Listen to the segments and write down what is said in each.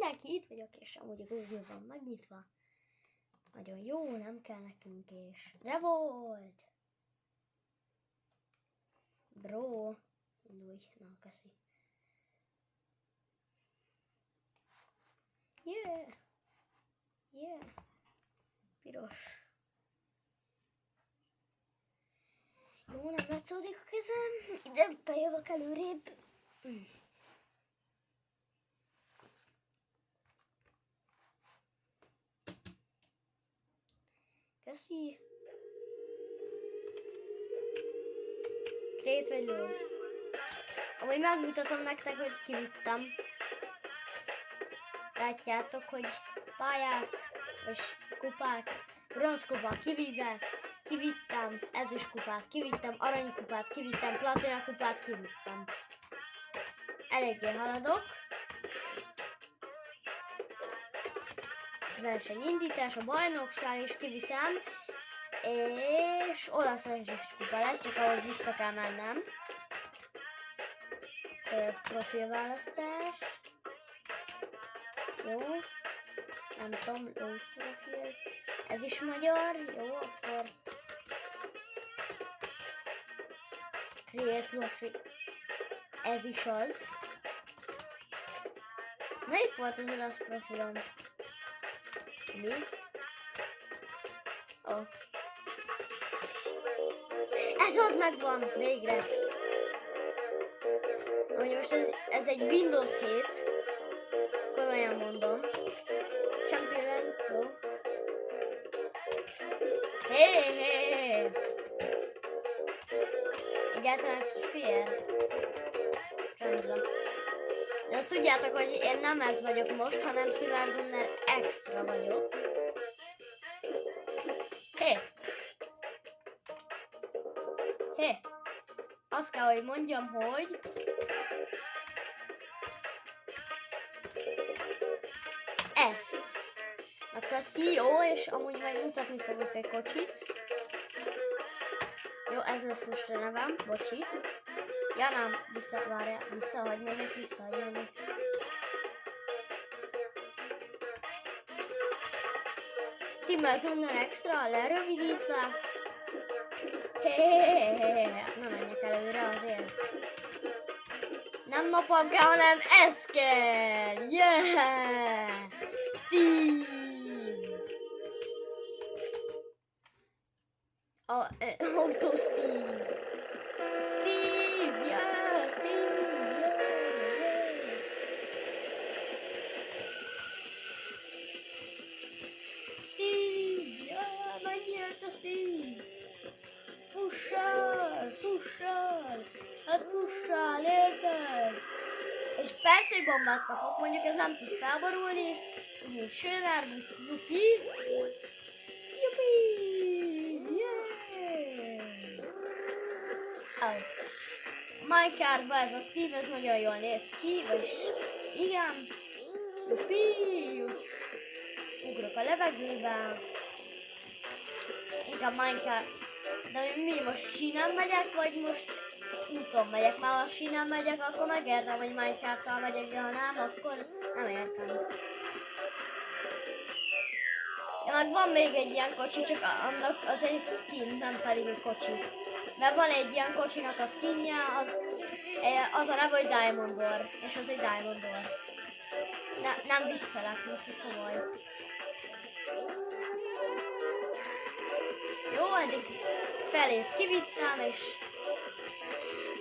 mindenki, itt vagyok, és amúgy a Google van megnyitva. Nagyon jó, nem kell nekünk, és Revolt! Bro, indulj, na, köszi. Yeah! Yeah! Piros. Jó, nem látszódik a kezem, ide bejövök előrébb. Köszi. Create vagy lose. Amúgy megmutatom nektek, hogy kivittem. Látjátok, hogy pályák és kupák, bronzkupát kivittem, ezüstkupát kivittem, aranykupát kivittem, platinakupát kivittem. Eléggé haladok. Versenyindítás, a bajnokság is kiviszem, és olasz ezüstkupa lesz, csak ahhoz vissza kell mennem. Profilválasztás. Jó. Nem tudom, low profil. Ez is magyar. Jó, akkor create profil. Ez is az. Melyik volt az olasz profilom? Mi? Oh. Ez az megvan, végre. Hogy most ez egy Windows 7. Komolyan mondom. Champion. Hé! Egyáltalán kifér. Rendben. De azt tudjátok, hogy én nem ez vagyok most, hanem Silverzonner extra vagyok. Hé! Azt kell, hogy mondjam, hogy ezt. A köszi, jó, és amúgy majd mutatni fogok egy kocsit. Jó, ez lesz most a nevem, bocsi. Ja nem, visszahagy menjek. Silverzonner extra, lerövidítve. Nem menjek előre azért. Nem napam kell, hanem ez kell! Yeah! Steve! Auto Steve! Steve! Yeah! Steve! Yeah! Steve! Yeah! Megnyerte Steve! Fussál! Hát fussál, érted? És persze, hogy bombát kapok, mondjuk ez nem tud felborulni. Úgy Sönárbusz, jupi! Yeah! Minecraftban ez a Steve, ez nagyon jól néz ki, vagyis igen. Jupi! Ugrok a levegőben. Inkább Minecraft. De mi most sínen megyek, vagy most úton megyek? Már ha sínen megyek, akkor megértem, hogy Minecraft-tal megyek, de ha nem, akkor nem értem. Ja, meg van még egy ilyen kocsi, csak annak az egy skin, nem pedig egy kocsi. Mert van egy ilyen kocsinak a skinje, az a neve, hogy Diamond Door, és az egy Diamond Door. Nem viccelek, most ez komoly. Jó, eddig felét kivittem, és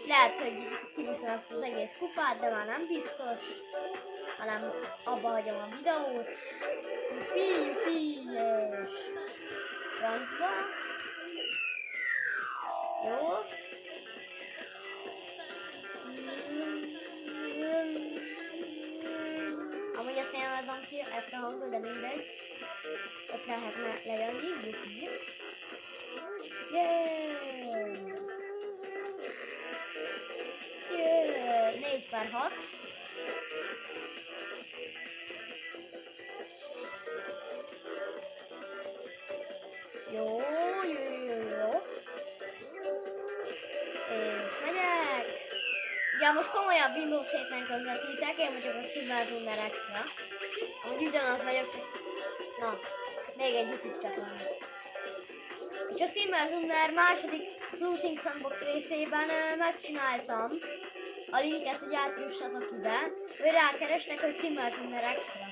lehet, hogy kiviszem ezt az egész kupát, de már nem biztos, hanem abba hagyom a videót. Jupi, és francba. Jó. Amúgy ezt én adom ki, ezt a hangot, de mindegy. Ott lehetne lejönni, jupi. Yeah! 4/6. Jó. És megyek. Ja, most komolyabb Windows 7-nek közvetítek, én vagyok a Silverzonner extra. Hogy ugyanaz vagyok, csak... Na, még egy YouTube csatorna. És a Simmerzunder második Floating Sandbox részében megcsináltam a linket, hogy átjussatok ide, hogy rákerestek, hogy Simmerzunder Extra.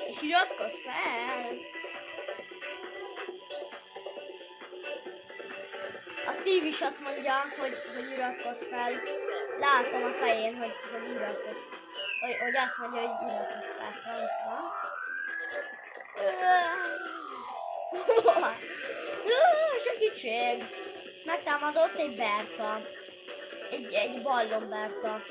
És iratkozz fel! A Steve is azt mondja, hogy iratkozz fel. Látom a fején, hogy iratkozz. Hogy azt mondja, hogy iratkozz fel, francba. Segítség! Megtámadott egy Berta. Egy ballon Berta.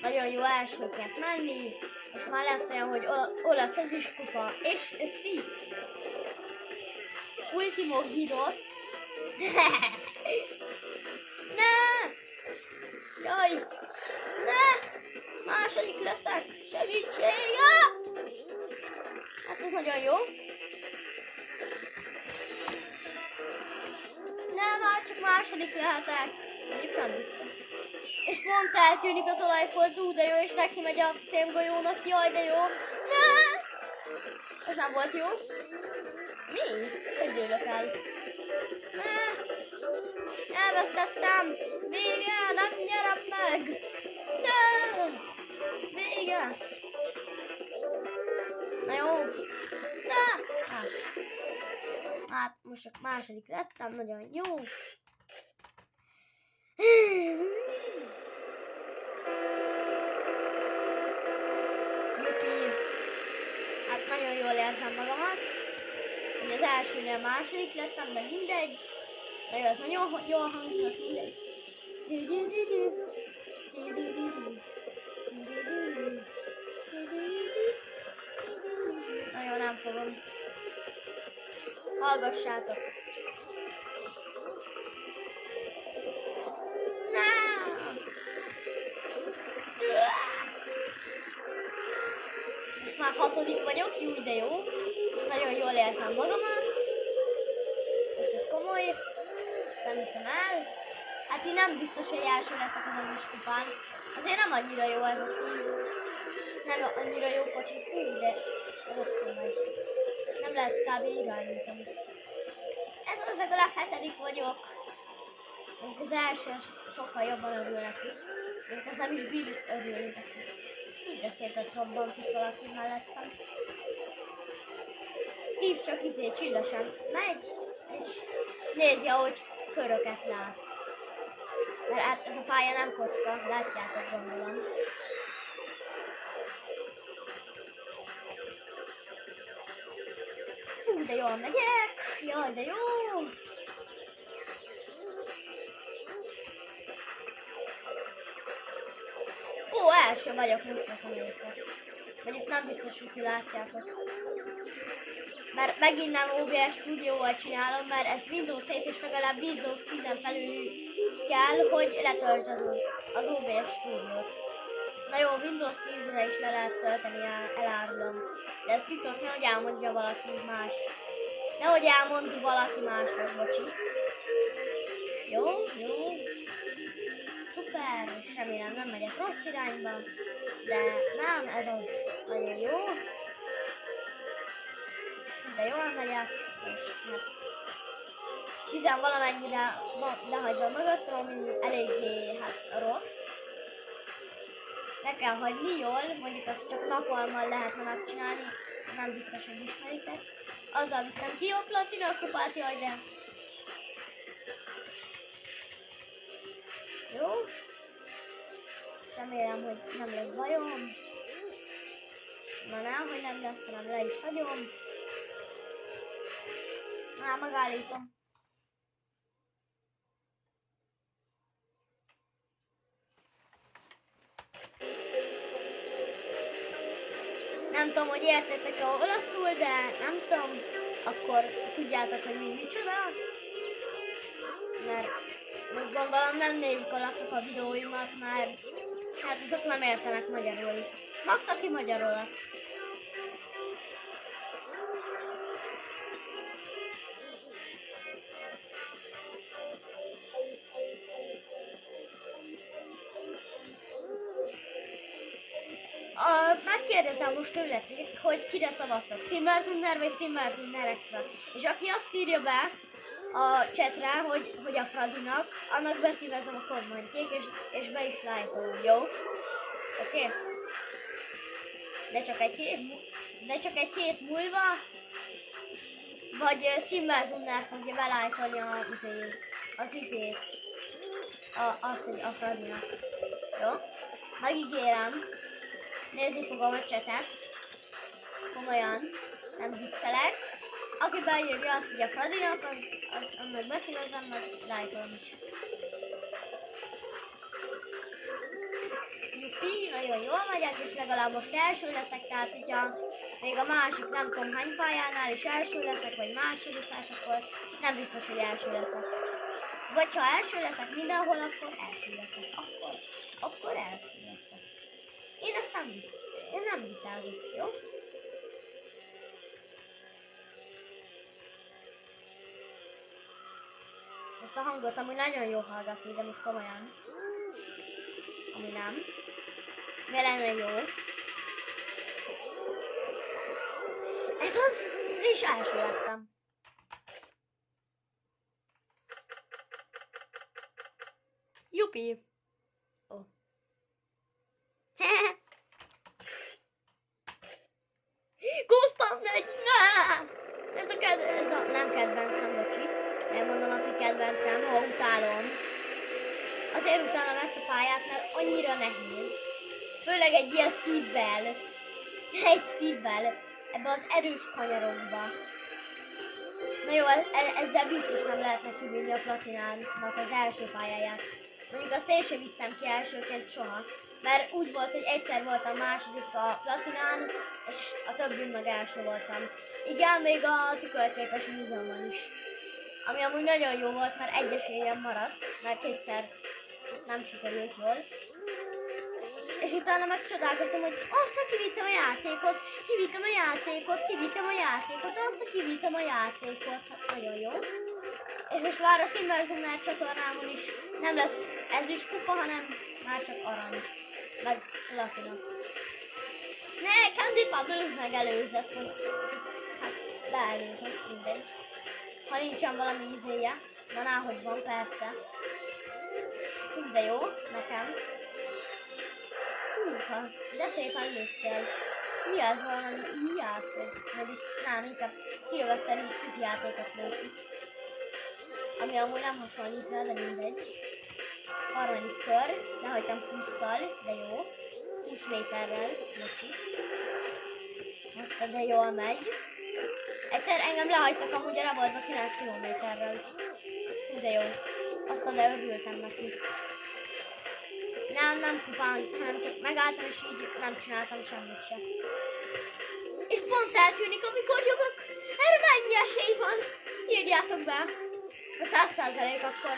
Nagyon jó elsőket menni, és már lesz olyan, hogy olasz ez is kupa. És Steve. Ultimo Gyros. Ne! Jaj! Ne! Második leszek! Segítség! Hát ez nagyon jó. Nem, már csak második lehetek. Mondjuk nem biztos. És pont eltűnik az olajfoltú, de jó, és neki megy a fémgolyónak. Jaj, de jó. Ne! Ez nem volt jó. Mi? Hogy dőlök el? Ne! Elvesztettem! Vége! Nem nyerem meg! Ne! Vége! Na jó! Ne! Hát most csak második lettem, nagyon jó! Jupi! Hát nagyon jól érzem magamat. Az elsőnél második lettem, de mindegy. De jó, az nagyon jól hangzott, mindegy. Nagyon nem fogom. Hallgassátok. Most már 6. vagyok, jó, de jó. Nagyon jól érzem magamat. Most ez komoly. Ezt nem hiszem el. Hát én nem biztos, hogy első leszek az azos kupán. Azért nem annyira jó ez a Steve. Nem annyira jó kocsi. Fú, de rosszul megy. Nem lehet kb. Irányítani. Ez az legalább 7. vagyok. Még az első sokkal jobban örül neki. Még az nem is bír örülni neki. De szépet robbant itt valaki mellettem. Steve csak csillesen megy, és nézi, ahogy köröket lát. Mert hát ez a pálya nem kocka, látjátok, gondolom. Fú, de jól megyek! Jaj, de jó! Ó, első vagyok, most veszem észre. Mondjuk nem biztos, hogy ti látjátok. Mert megint nem OBS Studio-val csinálom, mert ez Windows 7 és legalább Windows 10 felül kell, hogy letöltsd az OBS Studio-t. Na jó, Windows 10-re is le lehet tölteni, elárulom. De ez titok, nehogy elmondja valaki más. Nehogy elmond valaki másnak, bocsi. Jó, jó. Szuper, és remélem nem megyek rossz irányba. De nem, ez az nagyon jó. De jól megyek, és hát 10 valamennyire van lehagyva mögöttem, ami eléggé hát rossz. Le kell hagyni jól, mondjuk azt csak napalmal lehetne megcsinálni, nem biztos, hogy ismeritek. Azzal vittem ki a platina kupát, jaj, de... Jó? Remélem, hogy nem lesz bajom. Na nem, hogy nem lesz, hanem le is hagyom. Megállítom. Nem tudom, hogy értettek-e olaszul, de nem tudom, akkor tudjátok, hogy mi micsoda. Mert most gondolom nem nézik olaszok a videóimat, mert hát azok nem értenek magyarul. Max, aki magyar olasz. megkérdezem most tőletek, hogy kire szavaztok, Simmerzunder vagy Simmerzunder Extra. És aki azt írja be a chatre, hogy a Fradinak, annak beszívezem a kommentjét, és be is lájkolom, jó? Oké? De csak egy hét múlva, vagy Simmerzunder fogja belájkolni hogy a Fradinak. Jó? Megígérem. Nézni fogom a chatet. Komolyan. Nem viccelek. Aki beírja azt, hogy a Fradinak, az annak beszélezem, meg lájkolom is. Jupi, nagyon jól megyek, és legalább most első leszek, tehát hogyha még a másik nem tudom hány pályánál is első leszek, vagy második, hát akkor nem biztos, hogy első leszek. Vagy ha első leszek mindenhol, akkor első leszek. Akkor első leszek. Én nem vitázok, jó? Ezt a hangot amúgy nagyon jó hallgatni, de most komolyan. Ami nem. Mi lenne jó? Ez az, és első lettem. Jupi! Ó. Gusztam negy! Ez a nem kedvencem, bocsi. Nem mondom azt, hogy kedvencem, ha utálom. Azért utálom ezt a pályát, mert annyira nehéz. Főleg egy ilyen Steve-vel. Ebbe az erős kanyarokba. Na jó, ezzel biztos nem lehetne kivinni a Platinának az első pályáját. Mondjuk azt én sem vittem ki elsőként soha. Mert úgy volt, hogy egyszer voltam második a Platinán, és a többin meg első voltam. Igen, még a tükörképes múzeumban is. Ami amúgy nagyon jó volt, mert egy esélyem maradt, mert kétszer nem sikerült jól. És utána megcsodálkoztam, hogy azt kivittem a játékot, kivittem a játékot, hát nagyon jó. És most már a Simmerzunder csatornámon is nem lesz ezüst kupa, hanem már csak arany, meg platina. Ne, Candy Bubbles megelőzött, hát leelőzött, mindegy. Ha nincsen valami ízéje, van ahogy van, persze. Fú, de jó, nekem. Húha, de szépen lőttél. Mi az valami íjászod? Pedig nem, inkább szilveszteri tűzjátékot lőtni. Ami amúgy nem hasonlít rá, de mindegy. Harmadik kör, lehagytam 20-szal, de jó. 20 méterrel, bocsi. Azt de jól megy. Egyszer engem lehagytak amúgy a raboltba 9 kilométerrel. Fú, de jó. Azt de örültem neki. Nem kupán, hanem csak megálltam és így nem csináltam semmit sem. És pont eltűnik, amikor jövök. Erre mennyi esély van? Írjátok be. A 100% akkor...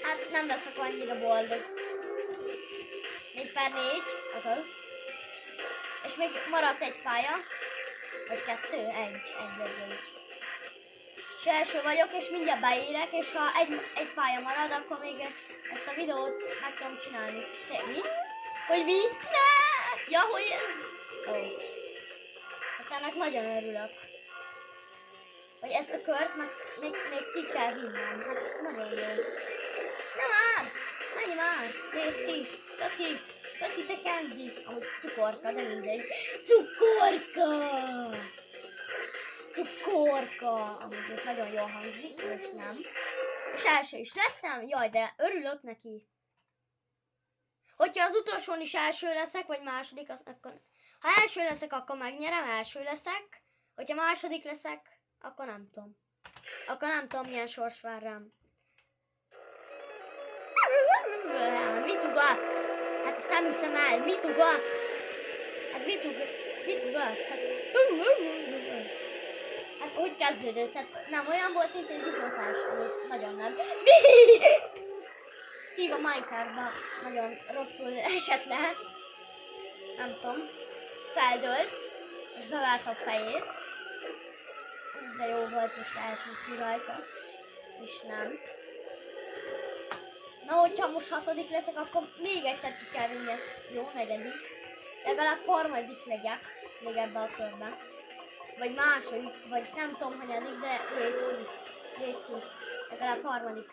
hát nem leszek annyira boldog. 4/4, azaz. És még maradt egy pálya. Vagy 2? Egy. És első vagyok, és mindjárt beérek, és ha egy pálya marad, akkor még ezt a videót meg tudom csinálni. Mi? Hogy mi? Ne! Ja, hogy ez? Ó. Hát ennek nagyon örülök. Hogy ezt a kört még ki kell vinnem. Hát ez nagyon jó. Na már! Menj már! Léci! Köszi te Candy! Amúgy cukorka, de mindegy. Cukorka! Amúgy ez nagyon jól hangzik, és nem. És első is lettem? Jaj, de örülök neki. Hogyha az utolsón is első leszek, vagy második, akkor... Ha első leszek, akkor megnyerem, első leszek. Hogyha második leszek, akkor nem tudom. Akkor nem tudom, milyen sors vár rám. Mit ugatsz? Hát ezt nem hiszem el. Mit ugatsz? Hát mit ugatsz? Hát hogy kezdődött? Tehát nem olyan volt, mint egy duplatás. Nagyon nem. Steve a Minecraftban nagyon rosszul esett le. Nem tudom. Feldölt. És bevált a fejét. De jó volt, most elcsúszni rajta. És nem. Na, hogyha most 6. leszek, akkor még egyszer ki kell vinni ezt. Jó, 4. Legalább 3. legyek még ebbe a körben. Vagy második, vagy nem tudom, hanyadik, de létszik. Legalább 3.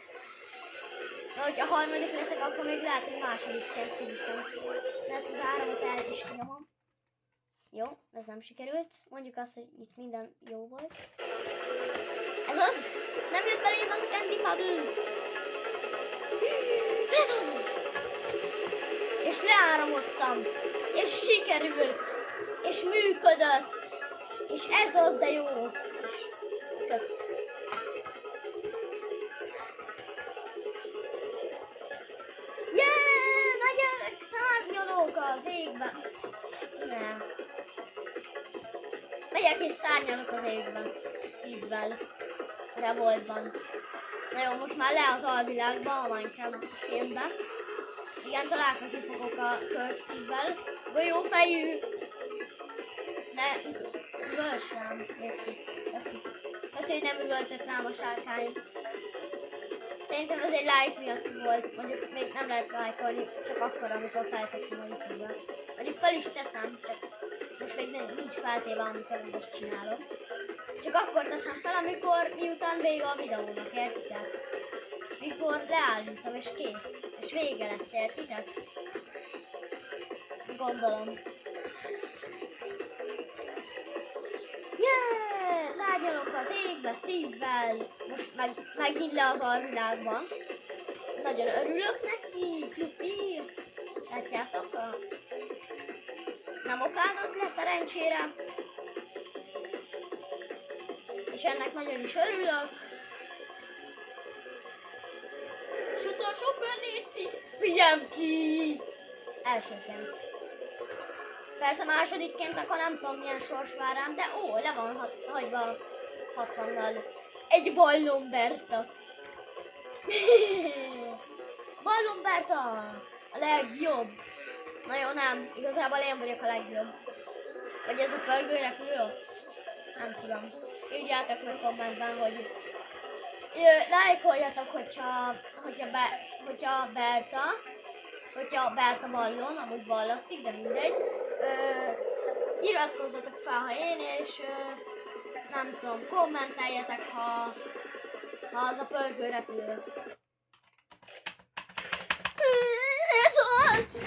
Na, hogyha 3. leszek, akkor még lehet, hogy másodikként kiviszem. De ezt az áramot el is nyomom. Jó, ez nem sikerült. Mondjuk azt, hogy itt minden jó volt. Ez az! Nem jött belém az a Candy Bubbles! Ez az! És leáramoztam. És sikerült. És működött. És ez az, de jó. És kösz. Yeah! Megyek, szárnyalok az égben. Nem. Megyek és szárnyalok az égben. Steve-vel. Revoltban. Na jó, most már le az alvilágba, a Minecraft filmben. Igen, találkozni fogok a Steve-vel. Golyó fejű! Ne üvöltsem, létszik. Köszi, hogy nem üvöltött rám a sárkány. Szerintem ez egy like miatt volt. Mondjuk még nem lehet lájkolni, csak akkor, amikor felteszem a YouTube-ra. Mondjuk fel is teszem, csak most még nincs feltéve, amikor most csinálom. Csak akkor teszem fel, amikor miután vége a videónak, értitek? Mikor leállítom és kész. És vége lesz, értitek? Gondolom. Yeah! Szárnyalok az égbe Steve-vel. Most megint le az alvilágban. Nagyon örülök neki. Kluppi. Látjátok? Nem okádott le szerencsére. És ennek nagyon is örülök. És utolsó kör, létszik. Vigyem ki! Elsőként. Persze másodikként akkor nem tudom milyen sors vár rám, de le van hagyva 60-nal. Egy Ballonberta. Ballonberta! A legjobb. Na jó, nem. Igazából én vagyok a legjobb. Vagy ez a pörgőrepülő ott. Nem tudom. Írjátok meg kommentben, hogy lájkoljatok, hogyha Berta ballon, amúgy ballasztik, de mindegy. Iratkozzatok fel, ha én, és nem tudom, kommenteljetek, ha az a pörgőrepülő. Ez az!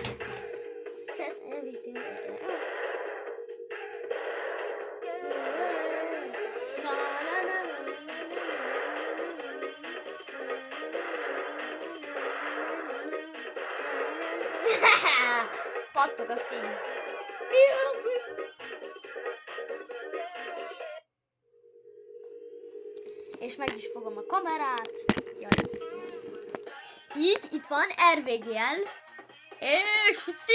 Pattog a Steve. És meg is fogom a kamerát. Jaj. Így, itt van RVGL. És